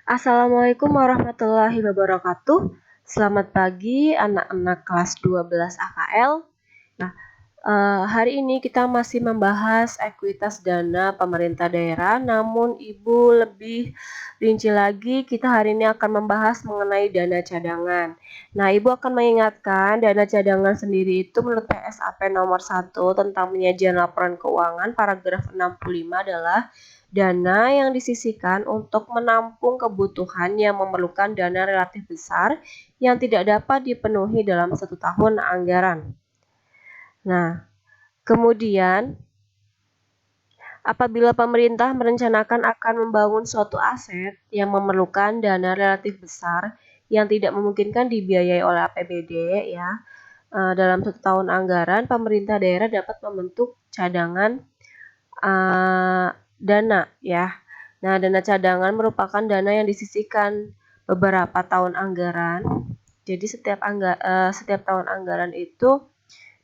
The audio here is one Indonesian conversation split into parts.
Assalamualaikum warahmatullahi wabarakatuh. Selamat pagi anak-anak kelas 12 AKL. Nah, hari ini kita masih membahas ekuitas dana pemerintah daerah, namun Ibu lebih rinci lagi, kita hari ini akan membahas mengenai dana cadangan. Nah, Ibu akan mengingatkan dana cadangan sendiri itu menurut PSAP nomor 1 tentang penyajian laporan keuangan paragraf 65 adalah dana yang disisihkan untuk menampung kebutuhan yang memerlukan dana relatif besar yang tidak dapat dipenuhi dalam 1 tahun anggaran. Nah, kemudian apabila pemerintah merencanakan akan membangun suatu aset yang memerlukan dana relatif besar yang tidak memungkinkan dibiayai oleh APBD ya, dalam 1 tahun anggaran, pemerintah daerah dapat membentuk cadangan dana ya. Nah, dana cadangan merupakan dana yang disisihkan beberapa tahun anggaran. Jadi setiap tahun anggaran itu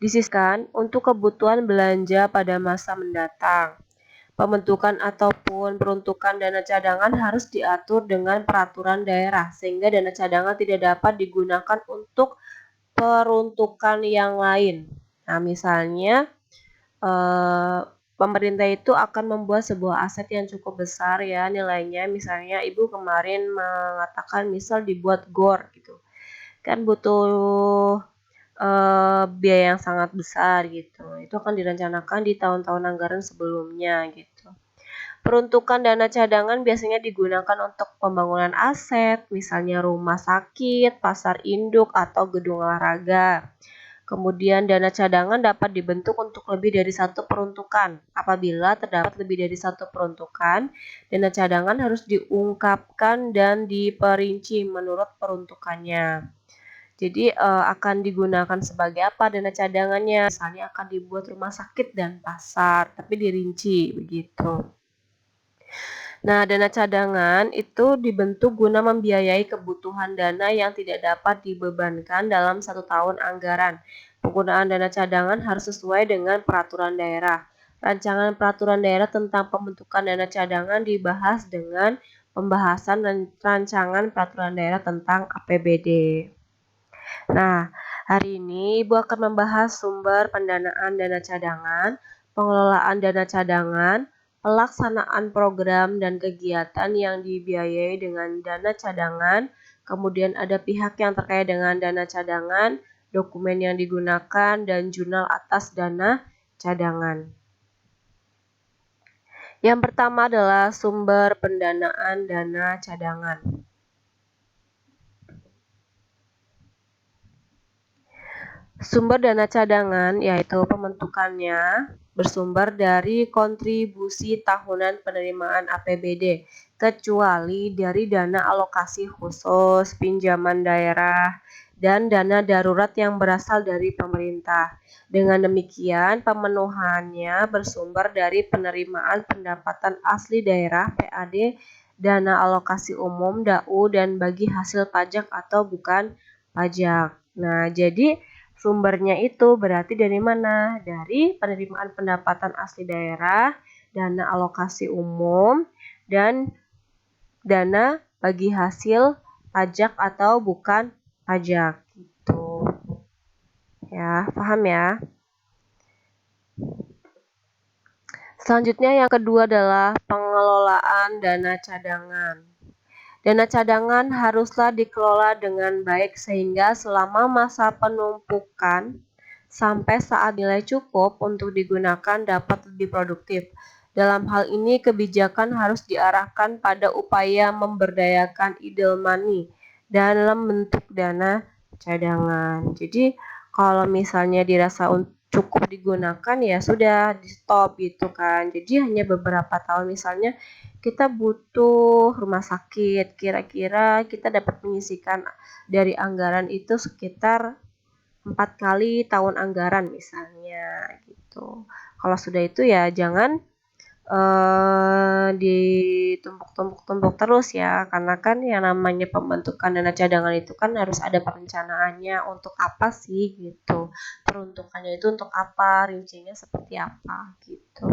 disisihkan untuk kebutuhan belanja pada masa mendatang. Pembentukan ataupun peruntukan dana cadangan harus diatur dengan peraturan daerah sehingga dana cadangan tidak dapat digunakan untuk peruntukan yang lain. Nah, misalnya pemerintah itu akan membuat sebuah aset yang cukup besar ya nilainya, misalnya Ibu kemarin mengatakan misal dibuat GOR gitu, kan butuh biaya yang sangat besar gitu. Itu akan direncanakan di tahun-tahun anggaran sebelumnya gitu. Peruntukan dana cadangan biasanya digunakan untuk pembangunan aset, misalnya rumah sakit, pasar induk, atau gedung olahraga. Kemudian dana cadangan dapat dibentuk untuk lebih dari satu peruntukan. Apabila terdapat lebih dari satu peruntukan, dana cadangan harus diungkapkan dan diperinci menurut peruntukannya. Jadi akan digunakan sebagai apa dana cadangannya? Misalnya akan dibuat rumah sakit dan pasar, tapi dirinci begitu. Nah, dana cadangan itu dibentuk guna membiayai kebutuhan dana yang tidak dapat dibebankan dalam 1 tahun anggaran. Penggunaan dana cadangan harus sesuai dengan peraturan daerah. Rancangan peraturan daerah tentang pembentukan dana cadangan dibahas dengan pembahasan dan rancangan peraturan daerah tentang APBD. Nah, hari ini Ibu akan membahas sumber pendanaan dana cadangan, pengelolaan dana cadangan, pelaksanaan program dan kegiatan yang dibiayai dengan dana cadangan, kemudian ada pihak yang terkait dengan dana cadangan, dokumen yang digunakan, dan jurnal atas dana cadangan. Yang pertama adalah sumber pendanaan dana cadangan. Sumber dana cadangan yaitu pembentukannya bersumber dari kontribusi tahunan penerimaan APBD, kecuali dari dana alokasi khusus, pinjaman daerah, dan dana darurat yang berasal dari pemerintah. Dengan demikian, pemenuhannya bersumber dari penerimaan pendapatan asli daerah (PAD), dana alokasi umum (DAU), dan bagi hasil pajak atau bukan pajak. Nah, jadi sumbernya itu berarti dari mana? Dari penerimaan pendapatan asli daerah, dana alokasi umum, dan dana bagi hasil pajak atau bukan pajak. Gitu. Ya, paham ya? Selanjutnya yang kedua adalah pengelolaan dana cadangan. Dana cadangan haruslah dikelola dengan baik sehingga selama masa penumpukan sampai saat nilai cukup untuk digunakan dapat lebih produktif. Dalam hal ini kebijakan harus diarahkan pada upaya memberdayakan idle money dalam bentuk dana cadangan. Jadi kalau misalnya dirasa cukup digunakan ya sudah di stop gitu kan. Jadi hanya beberapa tahun, misalnya kita butuh rumah sakit, kira-kira kita dapat menyisihkan dari anggaran itu sekitar 4 kali tahun anggaran misalnya gitu. Kalau sudah itu ya jangan ditumpuk-tumpuk terus ya, karena kan yang namanya pembentukan dana cadangan itu kan harus ada perencanaannya untuk apa sih gitu. Peruntukannya itu untuk apa, rincinya seperti apa gitu.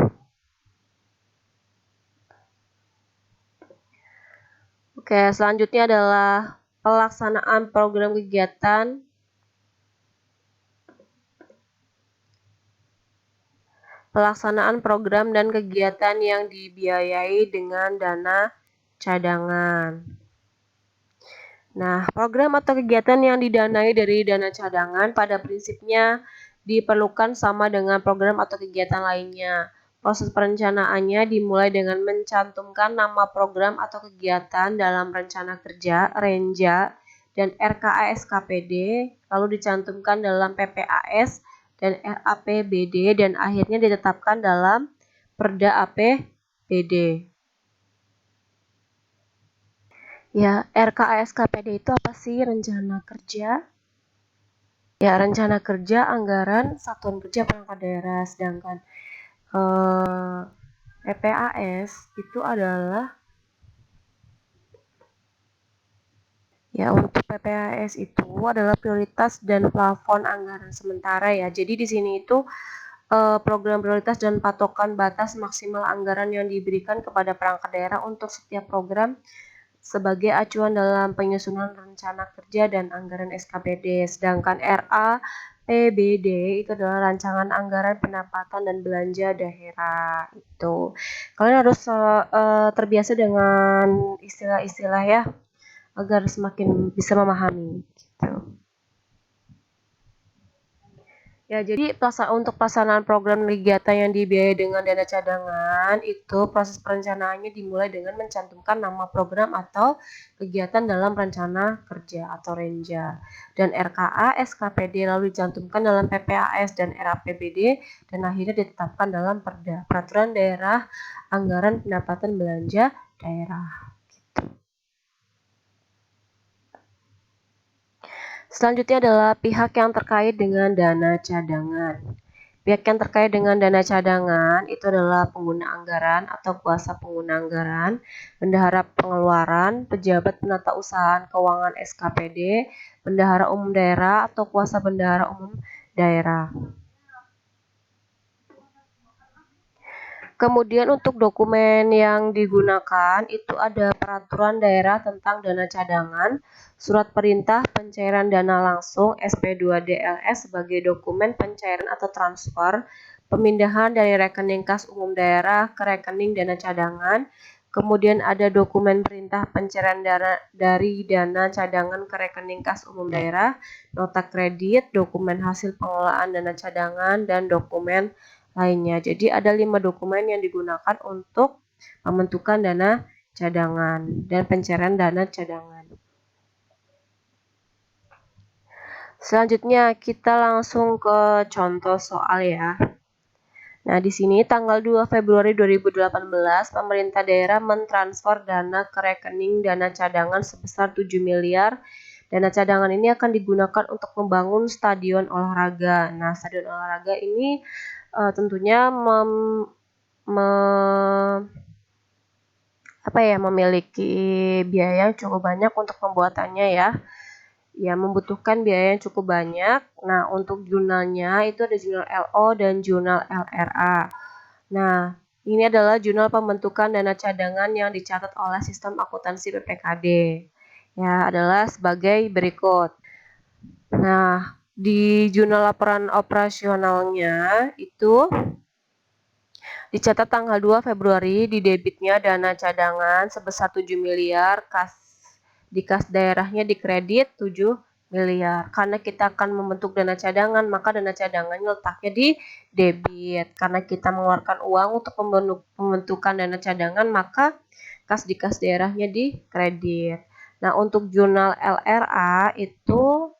Oke, selanjutnya adalah pelaksanaan program kegiatan. Pelaksanaan program dan kegiatan yang dibiayai dengan dana cadangan. Nah, program atau kegiatan yang didanai dari dana cadangan pada prinsipnya diperlukan sama dengan program atau kegiatan lainnya. Proses perencanaannya dimulai dengan mencantumkan nama program atau kegiatan dalam rencana kerja, Renja, dan RKA SKPD, lalu dicantumkan dalam PPAS dan RAPBD, dan akhirnya ditetapkan dalam Perda APBD. Ya, RKA SKPD itu apa sih? Rencana kerja. Ya, rencana kerja anggaran satuan kerja perangkat daerah, sedangkan PPAS itu adalah untuk PPAS itu adalah prioritas dan plafon anggaran sementara ya. Jadi di sini itu program prioritas dan patokan batas maksimal anggaran yang diberikan kepada perangkat daerah untuk setiap program sebagai acuan dalam penyusunan rencana kerja dan anggaran SKPD. Sedangkan RAPBD itu adalah rancangan anggaran pendapatan dan belanja daerah. Itu kalian harus terbiasa dengan istilah-istilah ya, agar semakin bisa memahami gitu. Ya, jadi untuk pelaksanaan program kegiatan yang dibiayai dengan dana cadangan itu proses perencanaannya dimulai dengan mencantumkan nama program atau kegiatan dalam rencana kerja atau Renja, dan RKA SKPD lalu dicantumkan dalam PPAS dan RAPBD, dan akhirnya ditetapkan dalam Perda, Peraturan Daerah Anggaran Pendapatan Belanja Daerah. Selanjutnya adalah pihak yang terkait dengan dana cadangan. Pihak yang terkait dengan dana cadangan itu adalah pengguna anggaran atau kuasa pengguna anggaran, bendahara pengeluaran, pejabat penata usahaan keuangan SKPD, bendahara umum daerah atau kuasa bendahara umum daerah. Kemudian untuk dokumen yang digunakan itu ada peraturan daerah tentang dana cadangan, surat perintah pencairan dana langsung SP2DLS sebagai dokumen pencairan atau transfer, pemindahan dari rekening kas umum daerah ke rekening dana cadangan, kemudian ada dokumen perintah pencairan dana dari dana cadangan ke rekening kas umum daerah, nota kredit, dokumen hasil pengelolaan dana cadangan, dan dokumen lainnya. Jadi ada 5 dokumen yang digunakan untuk pembentukan dana cadangan dan pencairan dana cadangan. Selanjutnya kita langsung ke contoh soal ya. Nah, di sini tanggal 2 Februari 2018 pemerintah daerah mentransfer dana ke rekening dana cadangan sebesar 7 miliar. Dana cadangan ini akan digunakan untuk membangun stadion olahraga. Nah, stadion olahraga ini tentunya memiliki biaya yang cukup banyak untuk pembuatannya ya. Ya, membutuhkan biaya yang cukup banyak. Nah, untuk jurnalnya itu ada jurnal LO dan jurnal LRA. Nah, ini adalah jurnal pembentukan dana cadangan yang dicatat oleh sistem akuntansi PPKD. Ya, adalah sebagai berikut. Nah, di jurnal laporan operasionalnya itu dicatat tanggal 2 Februari di debitnya dana cadangan sebesar 7 miliar, di kas daerahnya dikredit 7 miliar. Karena kita akan membentuk dana cadangan, maka dana cadangannya letaknya di debit. Karena kita mengeluarkan uang untuk pembentukan dana cadangan, maka di kas daerahnya dikredit. Nah, untuk jurnal LRA itu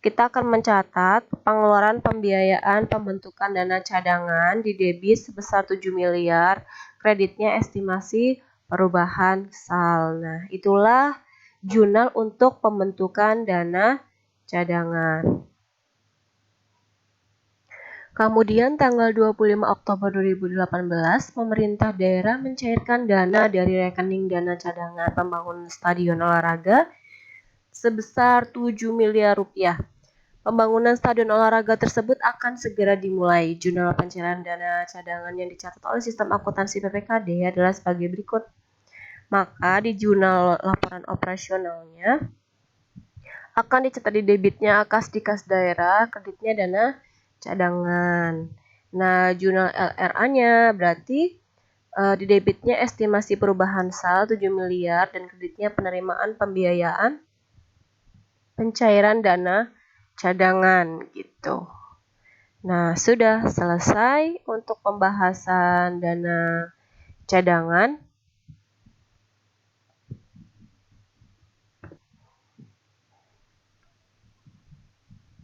kita akan mencatat pengeluaran pembiayaan pembentukan dana cadangan di debit sebesar 7 miliar, kreditnya estimasi perubahan sal. Nah, itulah jurnal untuk pembentukan dana cadangan. Kemudian tanggal 25 Oktober 2018, pemerintah daerah mencairkan dana dari rekening dana cadangan pembangunan stadion olahraga sebesar 7 miliar rupiah. Pembangunan stadion olahraga tersebut akan segera dimulai. Jurnal pencairan dana cadangan yang dicatat oleh sistem akuntansi PPKD adalah sebagai berikut. Maka di jurnal laporan operasionalnya akan dicatat di debitnya kas di kas daerah, kreditnya dana cadangan. Nah, jurnal LRA-nya berarti di debitnya estimasi perubahan saldo 7 miliar dan kreditnya penerimaan pembiayaan pencairan dana cadangan gitu. Nah, sudah selesai untuk pembahasan dana cadangan.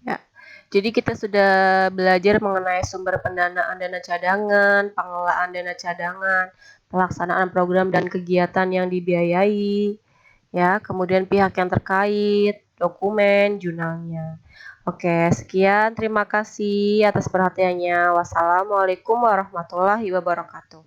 Ya, jadi kita sudah belajar mengenai sumber pendanaan dana cadangan, pengelolaan dana cadangan, pelaksanaan program dan kegiatan yang dibiayai, ya, kemudian pihak yang terkait, dokumen, jurnalnya. Oke, sekian. Terima kasih atas perhatiannya. Wassalamualaikum warahmatullahi wabarakatuh.